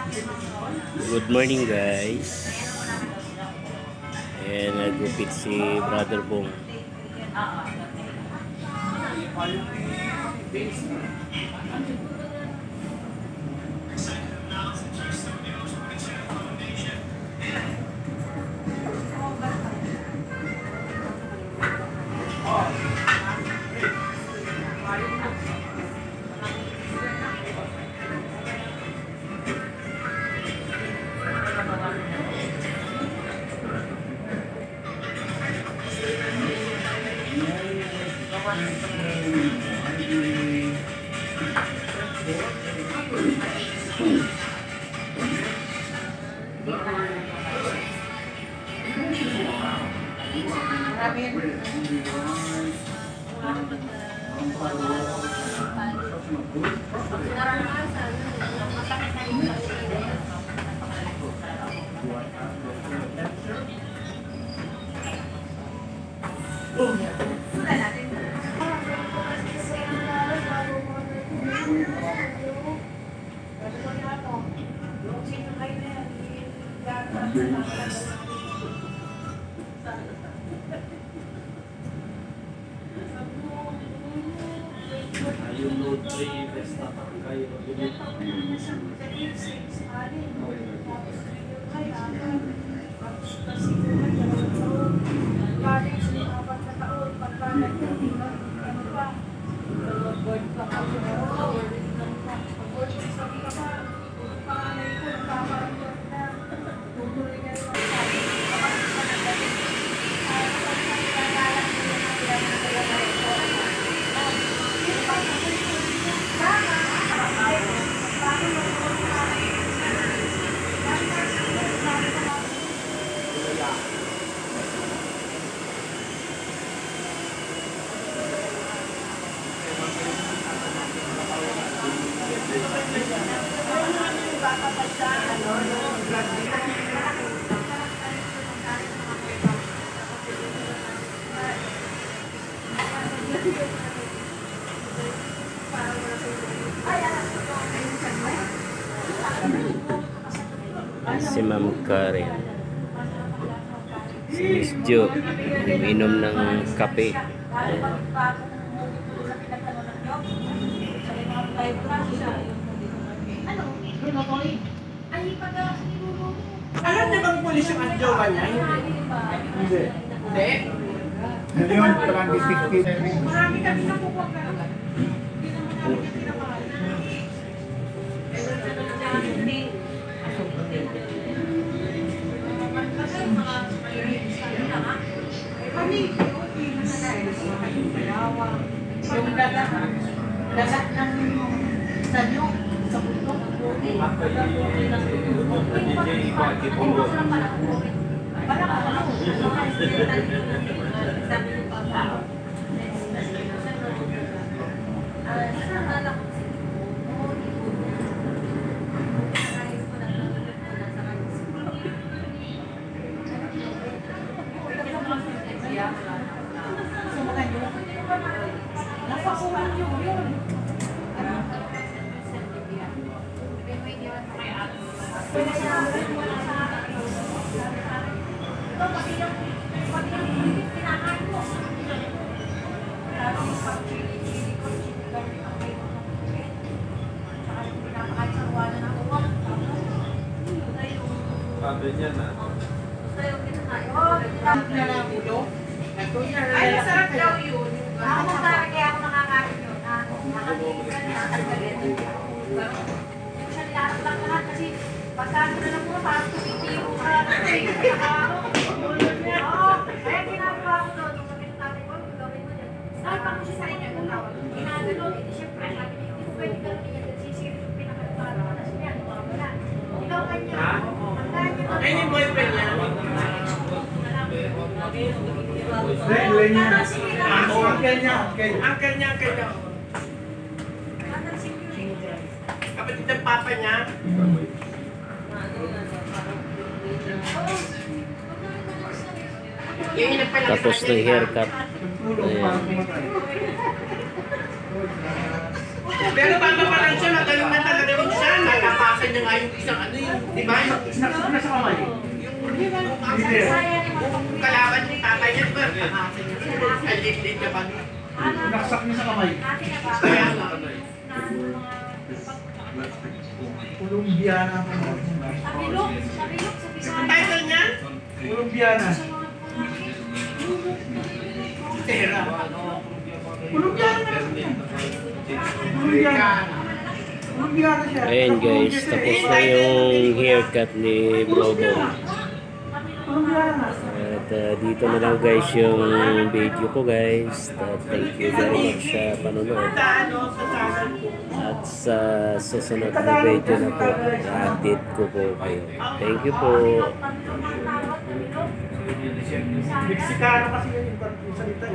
Good morning guys. And nagupit si Brother Bong. Si Ma'am Karen, si Miss Jo uminom ng kape. Alam niya bang pulis yung adjowa niya? Hindi. Hindi? Ngayon, parang detective. Marami kami nakukuha ka. Hindi naman namin pinamahal. Yung dagat ng stadyo sa putok. Ay, masarap daw yun. Ako masarap kaya ako nakakain yun. Yung siya nilalak lahat kasi pagkano na lang mo, parang tumitiyo ka. Kaya ginagawa ko doon, nung sabi ng tatay ko, gawin mo dyan. Sabi pa ko siya sa inyo, ginagano, hindi siyempre, sabi niya, hindi ko pwede gano'n niya, sisirip yung pinakatalo ko na siya, wala. Ikaw kanya, ang kanya. Ay, yung boyfriend niya. Uncle niya. Kapatid ng papa niya. Tapos ng haircut. Ayan. Pero bago pa lang siya, magaling na talaga rin siya. Nagkapasin niya nga yung isang ano yung, di ba? Sinaksak na sa kamay. Yung kalaban ng tatay niya, di ba? Ay, late ka pa. Sinaksak na sa kamay. Kaya nga. Colombiana. Sabilok sa Bisaya. Title niya? Colombiana. Tera. Colombiana na. Colombiana. Colombiana siya. Ayan guys, tapos na yung haircut ni Bro Bong. Colombiana. At dito na lang guys yung video ko guys. Thank you very much sa panonood. At sa susunod na video na po, i-update ko po kayo. Thank you po. Mexicano kasi yun yung salita.